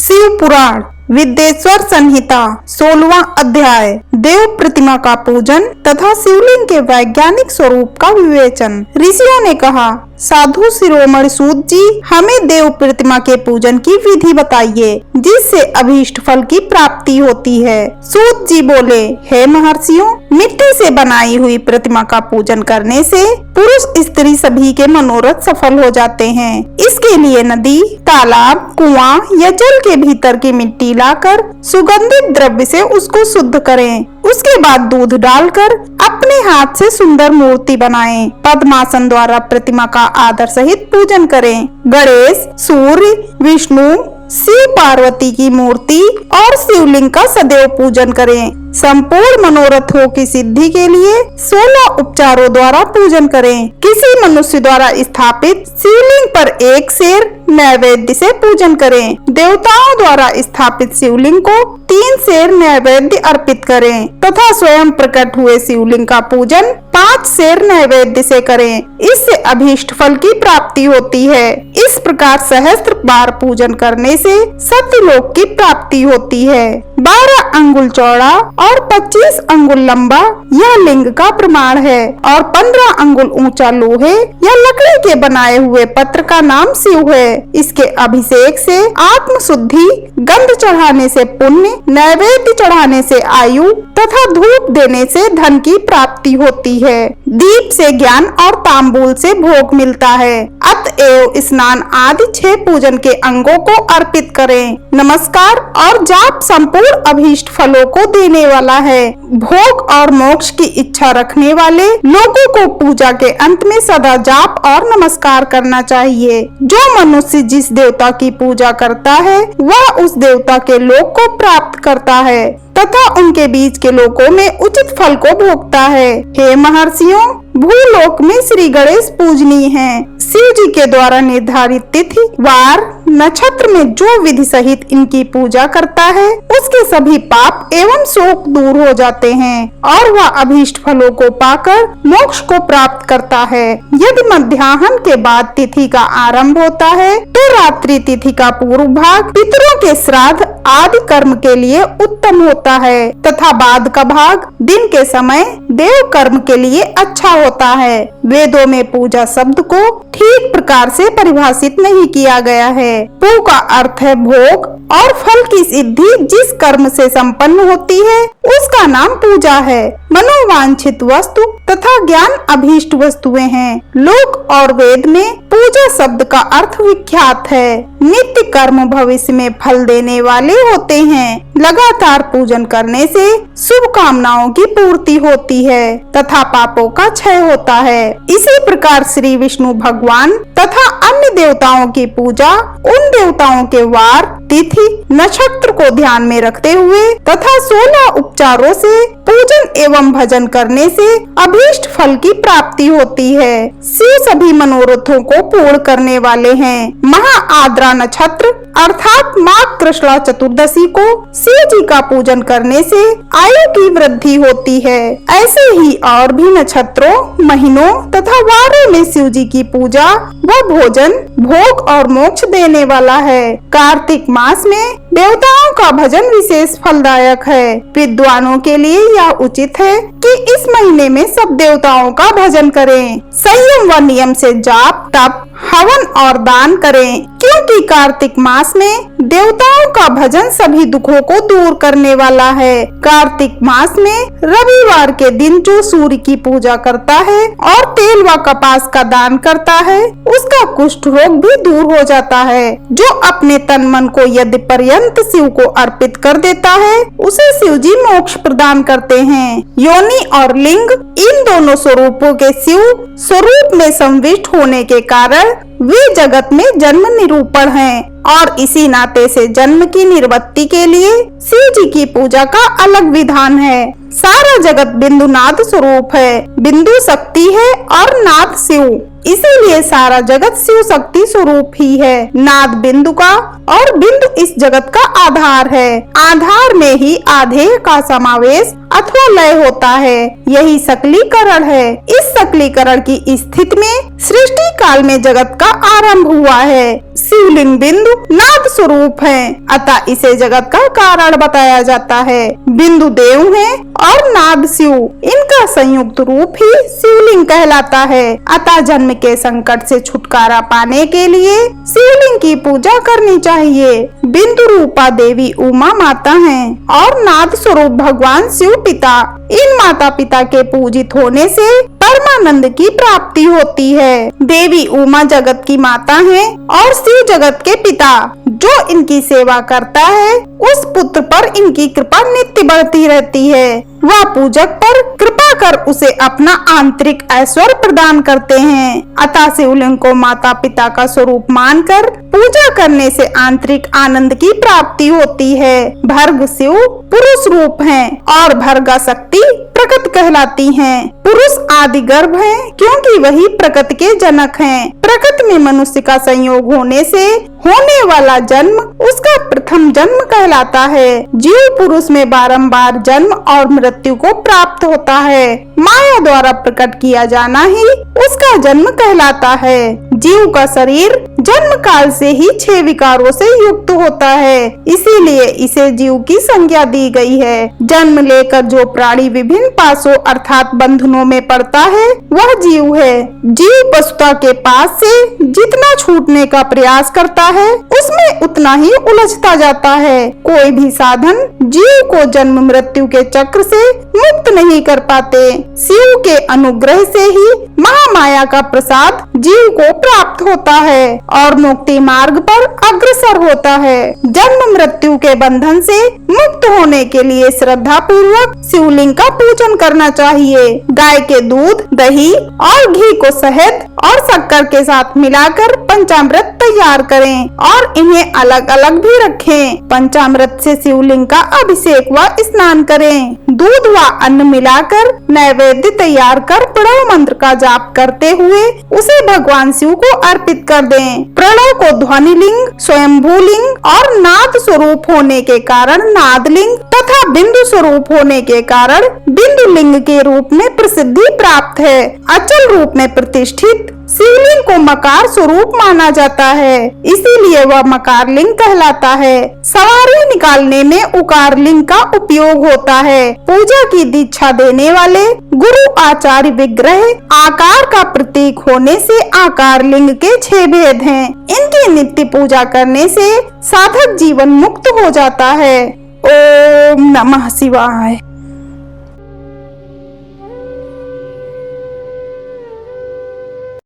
शिव पुराण विद्येश्वर संहिता 16वां अध्याय देव प्रतिमा का पूजन तथा शिवलिंग के वैज्ञानिक स्वरूप का विवेचन। ऋषियों ने कहा, साधु शिरोमणि सूत जी, हमें देव प्रतिमा के पूजन की विधि बताइए जिससे अभीष्ट फल की प्राप्ति होती है। सूत जी बोले, हे महर्षियों, मिट्टी से बनाई हुई प्रतिमा का पूजन करने से पुरुष स्त्री सभी के मनोरथ सफल हो जाते हैं। इसके लिए नदी, तालाब, कुआं या जल के भीतर की मिट्टी लाकर सुगंधित द्रव्य से उसको शुद्ध करें। उसके बाद दूध डालकर अपने हाथ से सुंदर मूर्ति बनाएं। पद्मासन द्वारा प्रतिमा का आदर सहित पूजन करें। गणेश, सूर्य, विष्णु, शिव पार्वती की मूर्ति और शिवलिंग का सदैव पूजन करें। संपूर्ण मनोरथों की सिद्धि के लिए 16 उपचारों द्वारा पूजन करें। किसी मनुष्य द्वारा स्थापित शिवलिंग पर एक शेर नैवेद्य से पूजन करें। देवताओं द्वारा स्थापित शिवलिंग को 3 शेर नैवेद्य अर्पित करें तथा स्वयं प्रकट हुए शिवलिंग का पूजन 5 शेर नैवेद्य से करें। इससे अभीष्ट फल की प्राप्ति होती है। इस प्रकार सहस्त्र बार पूजन करने से सत्यलोक की प्राप्ति होती है। 12 अंगुल चौड़ा और 25 अंगुल लंबा यह लिंग का प्रमाण है और 15 अंगुल ऊंचा लोहे या लकड़ी के बनाए हुए पत्र का नाम शिव है। इसके अभिषेक से आत्म शुद्धि, गंध चढ़ाने से पुण्य, नैवेद्य चढ़ाने से आयु तथा धूप देने से धन की प्राप्ति होती है। दीप से ज्ञान और तांबूल से भोग मिलता है। अतएव स्नान आदि 6 पूजन के अंगों को अर्पित करें। नमस्कार और जाप संपूर्ण अभीष्ट फलों को देने वाला है। भोग और मोक्ष की इच्छा रखने वाले लोगों को पूजा के अंत में सदा जाप और नमस्कार करना चाहिए। जो मनुष्य जिस देवता की पूजा करता है वह उस देवता के लोक को प्राप्त करता है तथा उनके बीच के लोकों में उचित फल को भोगता है। हे महर्षियों, भूलोक में श्री गणेश पूजनीय हैं। शिव जी के द्वारा निर्धारित तिथि, वार, नक्षत्र में जो विधि सहित इनकी पूजा करता है उसके सभी पाप एवं शोक दूर हो जाते हैं और वह अभीष्ट फलों को पाकर मोक्ष को प्राप्त करता है। यदि मध्याह्न के बाद तिथि का आरंभ होता है तो रात्रि तिथि का पूर्व भाग पितरों के श्राद्ध आदि कर्म के लिए उत्तम होता है तथा बाद का भाग दिन के समय देव कर्म के लिए अच्छा होता है। वेदों में पूजा शब्द को ठीक प्रकार से परिभाषित नहीं किया गया है। पू का अर्थ है भोग और फल की सिद्धि जिस कर्म से संपन्न होती है उसका नाम पूजा है। मनोवांछित वस्तु तथा ज्ञान अभीष्ट वस्तुएं हैं। लोक और वेद में पूजा शब्द का अर्थ विख्यात है। नित्य कर्म भविष्य में फल देने वाले होते हैं। लगातार पूजन करने से शुभ कामनाओं की पूर्ति होती है तथा पापों का क्षय होता है। इसी प्रकार श्री विष्णु भगवान तथा अन्य देवताओं की पूजा उन देवताओं के वार, तिथि, नक्षत्र को ध्यान में रखते हुए तथा 16 उपचारों से पूजन एवं भजन करने से अभीष्ट फल की प्राप्ति होती है। शिव सभी मनोरथों को पूर्ण करने वाले हैं। महा आद्रा नक्षत्र अर्थात माघ कृष्णा चतुर्दशी को शिव जी का पूजन करने से आयु की वृद्धि होती है। ऐसे ही और भी नक्षत्रों, महीनों तथा वारों में शिव जी की पूजा व भोजन, भोग और मोक्ष देने वाला है। कार्तिक मास में देवताओं का भजन विशेष फलदायक है। विद्वानों के लिए यह उचित है कि इस महीने में सब देवताओं का भजन करें। संयम व नियम से जाप, तप, हवन और दान करें क्योंकि कार्तिक मास में देवताओं का भजन सभी दुखों को दूर करने वाला है। कार्तिक मास में रविवार के दिन जो सूर्य की पूजा करता है और तेल व कपास का दान करता है उसका कुष्ठ रोग भी दूर हो जाता है। जो अपने तन मन को यदि पर्यंत शिव को अर्पित कर देता है उसे शिव जी मोक्ष प्रदान करते हैं। योनि और लिंग इन दोनों स्वरूपों के शिव स्वरूप में संविष्ट होने के कारण वे जगत में जन्म निरूपण हैं और इसी नाते से जन्म की निवृत्ति के लिए शिव जी की पूजा का अलग विधान है। सारा जगत बिंदु नाद स्वरूप है। बिंदु शक्ति है और नाद शिव, इसीलिए सारा जगत शिव शक्ति स्वरूप ही है। नाद बिंदु का और बिंदु इस जगत का आधार है। आधार में ही आधेय का समावेश अथवा लय होता है। यही सकलीकरण है। इस सकलीकरण की स्थिति में सृष्टि काल में जगत का आरंभ हुआ है। शिवलिंग बिंदु नाद स्वरूप है, अतः इसे जगत का कारण बताया जाता है। बिंदु देव है और नाद शिव, इनका संयुक्त रूप ही शिवलिंग कहलाता है। अतः जन्म के संकट से छुटकारा पाने के लिए शिवलिंग की पूजा करनी चाहिए। बिंदु रूपा देवी उमा माता हैं और नाद स्वरूप भगवान शिव पिता। इन माता पिता के पूजित होने से परमानंद की प्राप्ति होती है। देवी उमा जगत की माता है और शिव जगत के पिता। जो इनकी सेवा करता है उस पुत्र पर इनकी कृपा नित्य बढ़ती रहती है। वह पूजक पर कृपा कर उसे अपना आंतरिक ऐश्वर्य प्रदान करते हैं। अतः शिवलिंग को माता पिता का स्वरूप मानकर पूजा करने से आंतरिक आनंद की प्राप्ति होती है। भर्ग शिव पुरुष रूप हैं और भर्गा शक्ति प्रकृत कहलाती हैं। पुरुष आदि गर्भ है क्योंकि वही प्रकृति के जनक हैं। प्रकृति में मनुष्य का संयोग होने से होने वाला जन्म उसका प्रथम जन्म कहलाता है। जीव पुरुष में बारंबार जन्म और मृत्यु को प्राप्त होता है। माया द्वारा प्रकट किया जाना ही उसका जन्म कहलाता है। जीव का शरीर जन्म काल से ही 6 विकारों से युक्त होता है, इसीलिए इसे जीव की संज्ञा दी गई है। जन्म लेकर जो प्राणी विभिन्न पासों अर्थात बंधनों में पड़ता है वह जीव है। जीव वस्तुता के पास से जितना छूटने का प्रयास करता है उसमें उतना ही उलझता जाता है। कोई भी साधन जीव को जन्म मृत्यु के चक्र से मुक्त नहीं कर पाते। शिव के अनुग्रह से ही महामाया का प्रसाद जीव को प्राप्त होता है और मुक्ति मार्ग पर अग्रसर होता है। जन्म मृत्यु के बंधन से मुक्त होने के लिए श्रद्धा पूर्वक शिवलिंग का पूजन करना चाहिए। गाय के दूध, दही और घी को शहद और शक्कर के साथ मिलाकर पंचामृत तैयार करें और इन्हें अलग अलग भी रखें। पंचामृत से शिवलिंग का अभिषेक व स्नान करें। दूध व अन्न मिलाकर नैवेद्य तैयार कर प्रणव मंत्र का जाप करते हुए उसे भगवान शिव को अर्पित कर दें। प्रणव को ध्वनि लिंग, स्वयंभू लिंग और नाद स्वरूप होने के कारण नादलिंग तथा बिंदु स्वरूप होने के कारण बिंदु लिंग के रूप में प्रसिद्धि प्राप्त है। अचल रूप में प्रतिष्ठित शिवलिंग को मकार स्वरूप माना जाता है, इसीलिए वह मकार लिंग कहलाता है। सवारी निकालने में उकार लिंग का उपयोग होता है। पूजा की दीक्षा देने वाले गुरु आचार्य विग्रह आकार का प्रतीक होने से आकार लिंग के 6 भेद हैं। इनकी नित्य पूजा करने से साधक जीवन मुक्त हो जाता है। ओम नमः शिवाय।